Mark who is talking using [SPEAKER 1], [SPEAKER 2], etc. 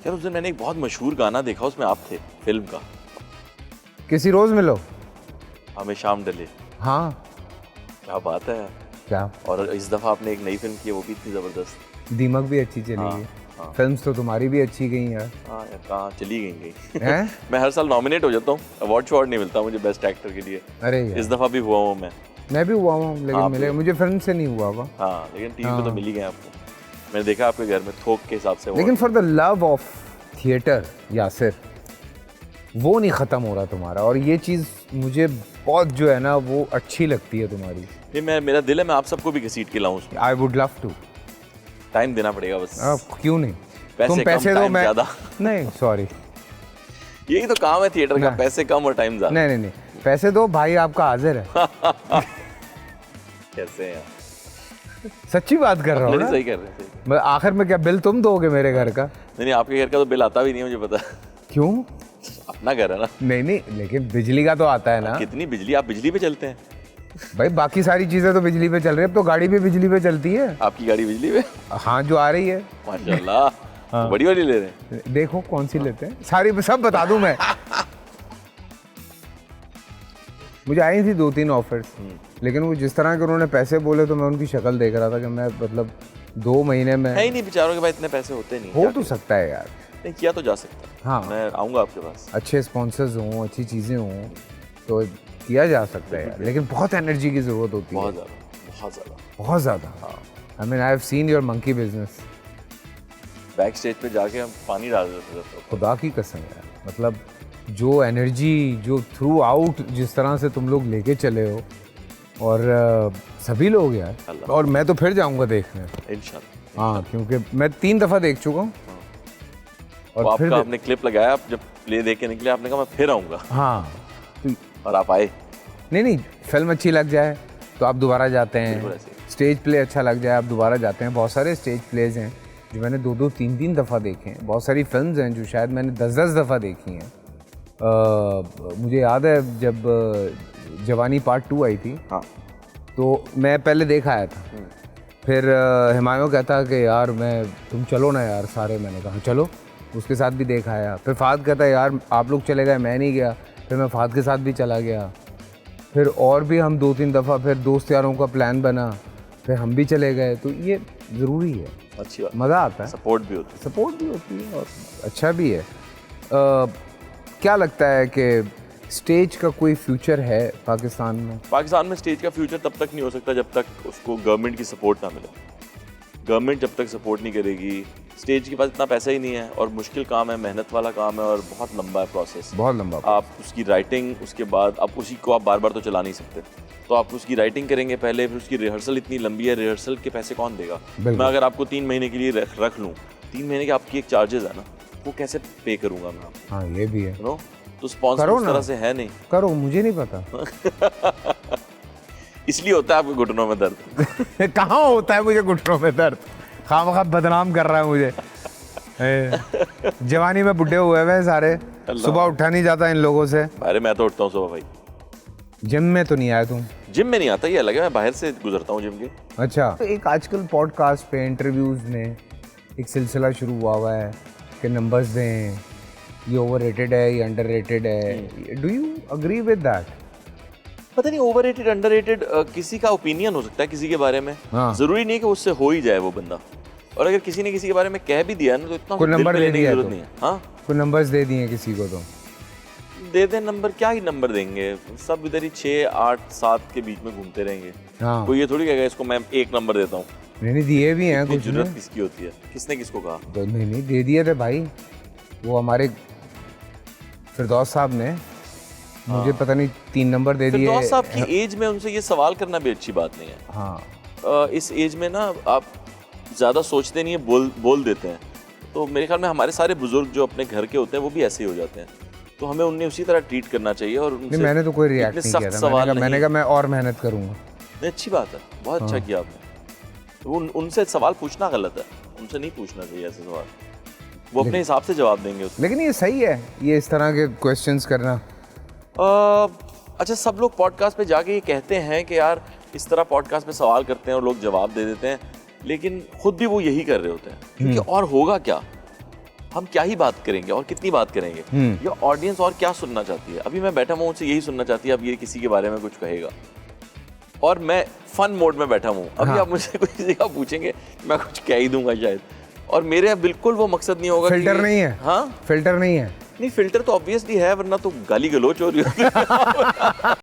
[SPEAKER 1] यार उस दिन मैंने एक बहुत मशहूर गाना देखा, उसमें आप थे, फिल्म का।
[SPEAKER 2] किसी रोज मिलो,
[SPEAKER 1] हमें शाम डले।
[SPEAKER 2] हाँ
[SPEAKER 1] क्या बात है यार।
[SPEAKER 2] क्या,
[SPEAKER 1] और इस दफ़ा आपने एक नई फिल्म की है, वो भी इतनी ज़बरदस्त।
[SPEAKER 2] दीमक भी अच्छी चली है।
[SPEAKER 1] हाँ।
[SPEAKER 2] फिल्म्स तो तुम्हारी भी अच्छी गई यार।
[SPEAKER 1] हाँ यार, कहाँ चली गई
[SPEAKER 2] हैं?
[SPEAKER 1] मैं हर साल नॉमिनेट हो जाता हूँ, अवार्ड शवार्ड नहीं मिलता मुझे बेस्ट एक्टर के लिए।
[SPEAKER 2] अरे यार,
[SPEAKER 1] इस दफ़ा भी हुआ हूँ
[SPEAKER 2] मैं भी हुआ हूँ, लेकिन
[SPEAKER 1] आप
[SPEAKER 2] मिले, मुझे फिल्म से नहीं हुआ हुआ।
[SPEAKER 1] हाँ, लेकिन टीवी पे तो मिल ही गए आपको। मैंने देखा आपके घर में थोक के हिसाब से।
[SPEAKER 2] लेकिन for the love of theatre Yasir, वो नहीं ख़त्म हो रहा तुम्हारा, और ये चीज़ मुझे बहुत जो है ना वो अच्छी लगती है तुम्हारी।
[SPEAKER 1] नहीं, मेरा दिल है मैं आप सबको भी घसीट के लाऊं उसमें।
[SPEAKER 2] I would love to.
[SPEAKER 1] Time देना पड़ेगा बस।
[SPEAKER 2] क्यों नहीं,
[SPEAKER 1] पैसे
[SPEAKER 2] तुम पैसे
[SPEAKER 1] कम,
[SPEAKER 2] दो,
[SPEAKER 1] टाइम
[SPEAKER 2] मैं
[SPEAKER 1] ज़्यादा।
[SPEAKER 2] नहीं, सॉरी,
[SPEAKER 1] यही तो काम है थिएटर का, पैसे कम और टाइम ज़्यादा।
[SPEAKER 2] नहीं, पैसे दो, भाई आपका हाजिर है।
[SPEAKER 1] कैसे हैं
[SPEAKER 2] सच्ची बात कर रहा हूँ ना,
[SPEAKER 1] सही कर रहे हैं, सही।
[SPEAKER 2] मैं आखिर में क्या बिल तुम दोगे मेरे घर का?
[SPEAKER 1] नहीं, आपके घर का तो बिल आता भी नहीं है, मुझे पता।
[SPEAKER 2] क्यों?
[SPEAKER 1] अपना घर है ना।
[SPEAKER 2] नहीं, लेकिन बिजली का तो आता है ना।
[SPEAKER 1] कितनी बिजली, आप बिजली पे चलते हैं?
[SPEAKER 2] भाई बाकी सारी चीजें तो बिजली पे चल रही है, अब तो गाड़ी भी बिजली पे चलती है।
[SPEAKER 1] आपकी गाड़ी बिजली पे?
[SPEAKER 2] हाँ, जो आ रही है।
[SPEAKER 1] माशाल्लाह।
[SPEAKER 2] हाँ।
[SPEAKER 1] बड़ी वाली ले रहे हैं?
[SPEAKER 2] देखो कौन सी लेते हैं, सारी सब बता दूं मैं। मुझे आई थी 2-3 ऑफर्स, लेकिन वो जिस तरह के उन्होंने पैसे बोले तो मैं उनकी शक्ल देख रहा था कि मैं मतलब 2 महीने में
[SPEAKER 1] है ही नहीं बेचारों के पास इतने पैसे होते नहीं।
[SPEAKER 2] हो तो सकता है यार,
[SPEAKER 1] नहीं किया तो जा सकता है।
[SPEAKER 2] हाँ,
[SPEAKER 1] मैं आऊँगा आपके पास।
[SPEAKER 2] अच्छे स्पॉन्सर्स हों, अच्छी चीज़ें हों तो किया जा सकता है यार, लेकिन बहुत एनर्जी की ज़रूरत होती है।
[SPEAKER 1] बहुत ज़्यादा, बहुत ज़्यादा,
[SPEAKER 2] बहुत ज़्यादा। I mean I have seen your monkey business.
[SPEAKER 1] Back stage पे जाके हम पानी डाल देते थे।
[SPEAKER 2] खुदा की कसम यार, मतलब जो एनर्जी जो थ्रू आउट जिस तरह से तुम लोग लेके चले हो, और सभी लोग यार, और मैं तो फिर जाऊंगा देखने
[SPEAKER 1] इंशाल्लाह।
[SPEAKER 2] हाँ, क्योंकि मैं 3 दफ़ा देख चुका हूँ।
[SPEAKER 1] और फिर आपने क्लिप लगाया, आप जब प्ले देख के निकले आपने कहा मैं फिर आऊँगा।
[SPEAKER 2] हाँ,
[SPEAKER 1] और आप आए।
[SPEAKER 2] नहीं, फिल्म अच्छी लग जाए तो आप दोबारा जाते हैं, स्टेज प्ले अच्छा लग जाए आप दोबारा जाते हैं। बहुत सारे स्टेज प्लेज हैं जो मैंने 2-2, 3-3 दफ़ा देखे हैं। बहुत सारी फिल्म्स हैं जो शायद मैंने 10-10 दफ़ा देखी हैं। मुझे याद है जब जवानी पार्ट 2 आई थी,
[SPEAKER 1] हाँ,
[SPEAKER 2] तो मैं पहले देख आया था। फिर हिमायू कहता कि यार तुम चलो ना यार सारे, मैंने कहा चलो, उसके साथ भी देख आया। फिर फाद कहता यार आप लोग चले गए, मैं नहीं गया। फिर मैं फाद के साथ भी चला गया। फिर और भी हम 2-3 दफ़ा, फिर दोस्त यारों का प्लान बना, फिर हम भी चले गए। तो ये ज़रूरी है,
[SPEAKER 1] अच्छी बात,
[SPEAKER 2] मज़ा आता है,
[SPEAKER 1] सपोर्ट भी होती
[SPEAKER 2] है और अच्छा भी है। क्या लगता है कि स्टेज का कोई फ्यूचर है पाकिस्तान में?
[SPEAKER 1] पाकिस्तान में स्टेज का फ्यूचर तब तक नहीं हो सकता जब तक उसको गवर्नमेंट की सपोर्ट ना मिले। गवर्नमेंट जब तक सपोर्ट नहीं करेगी, स्टेज के पास इतना पैसा ही नहीं है, और मुश्किल काम है, मेहनत वाला काम है, और बहुत लंबा है प्रोसेस,
[SPEAKER 2] बहुत लंबा।
[SPEAKER 1] आप उसकी राइटिंग, उसके बाद आप उसी को आप बार बार तो चला नहीं सकते, तो आप उसकी राइटिंग करेंगे पहले, फिर उसकी रिहर्सल इतनी लंबी है, रिहर्सल के पैसे कौन देगा? मैं अगर आपको 3 महीने के लिए रख लूँ, 3 महीने के आपकी एक चार्जेस है ना, वो कैसे पे करूँगा मैं आपको?
[SPEAKER 2] हाँ, ये भी है।
[SPEAKER 1] नो, तो स्पॉन्सर उस तरह से है नहीं।
[SPEAKER 2] करो, मुझे नहीं पता।
[SPEAKER 1] इसलिए होता है आपके घुटनों में दर्द।
[SPEAKER 2] कहाँ होता है मुझे घुटनों में दर्द? खामखा बदनाम कर रहा है मुझे। जवानी में बुढ़े हुए हैं सारे, सुबह उठा नहीं जाता इन लोगों से।
[SPEAKER 1] अरे मैं तो उठता हूँ सुबह भाई।
[SPEAKER 2] जिम में तो नहीं आया तुम?
[SPEAKER 1] जिम में नहीं आता, ये अलग है, मैं बाहर से गुजरता हूँ जिम के।
[SPEAKER 2] अच्छा, तो एक आजकल पॉडकास्ट पे इंटरव्यूज में एक सिलसिला शुरू हुआ है कि नंबर्स दें, ये ओवररेटेड है, ये अंडररेटेड है। Do you agree with that?
[SPEAKER 1] पता नहीं, ओवररेटेड अंडररेटेड किसी का ओपिनियन हो सकता है किसी के बारे में।
[SPEAKER 2] हाँ।
[SPEAKER 1] जरूरी नहीं कि उससे हो ही जाए वो बंदा, और अगर किसी ने किसी के बारे में कह भी दिया ना तो इतना
[SPEAKER 2] कोई नंबर
[SPEAKER 1] लेने की जरूरत
[SPEAKER 2] तो
[SPEAKER 1] नहीं है। हाँ,
[SPEAKER 2] कोई नंबर्स दे दिए किसी को तो
[SPEAKER 1] दे दे नंबर, क्या ही नंबर देंगे, सब इधर ही 6, 8, 7 के बीच में घूमते रहेंगे।
[SPEAKER 2] हाँ,
[SPEAKER 1] कोई ये थोड़ी कहेगा इसको मैं 1 नंबर देता हूँ।
[SPEAKER 2] नहीं दिए भी हैं कुछ।
[SPEAKER 1] जरूरत किसकी होती है? किसने किसको कहा?
[SPEAKER 2] तो नहीं दे दिए थे भाई, वो हमारे फिरदौस साहब ने मुझे पता नहीं 3 नंबर दे दिए।
[SPEAKER 1] फिरदौस साहब की एज में उनसे ये सवाल करना भी अच्छी बात नहीं है।
[SPEAKER 2] हाँ,
[SPEAKER 1] इस एज में ना आप ज़्यादा सोचते नहीं है, बोल देते हैं। तो मेरे ख्याल में हमारे सारे बुजुर्ग जो अपने घर के होते हैं वो भी ऐसे ही हो जाते हैं, तो हमें उन्हें उसी तरह ट्रीट करना चाहिए। और
[SPEAKER 2] नहीं, मैंने तो कोई रिएक्ट नहीं किया था। मैंने कहा मैं और मेहनत करूँगा।
[SPEAKER 1] नहीं, अच्छी बात है, बहुत अच्छा किया आपने। तो उनसे सवाल पूछना गलत है, उनसे नहीं पूछना चाहिए ऐसे सवाल, वो अपने हिसाब से जवाब देंगे उसको।
[SPEAKER 2] लेकिन ये सही है, ये इस तरह के क्वेश्चंस करना।
[SPEAKER 1] अच्छा, सब लोग पॉडकास्ट पे जाके ये कहते हैं कि यार इस तरह पॉडकास्ट पे सवाल करते हैं और लोग जवाब दे देते हैं, लेकिन खुद भी वो यही कर रहे होते हैं, क्योंकि और होगा क्या? हम क्या ही बात करेंगे और कितनी बात करेंगे, या ऑडियंस और क्या सुनना चाहती है। अभी मैं बैठा हूँ, मुझसे यही सुनना चाहती है अब ये किसी के बारे में कुछ कहेगा, और मैं फन मोड में बैठा हूँ। अभी आप मुझसे कोई किसी का पूछेंगे, मैं कुछ कह ही दूंगा शायद, और मेरे बिल्कुल वो मकसद नहीं होगा।
[SPEAKER 2] फिल्टर नहीं है।
[SPEAKER 1] हाँ,
[SPEAKER 2] फिल्टर नहीं है।
[SPEAKER 1] नहीं, फिल्टर तो ऑब्वियसली है, वरना तो गाली गलोच हो रही होती है।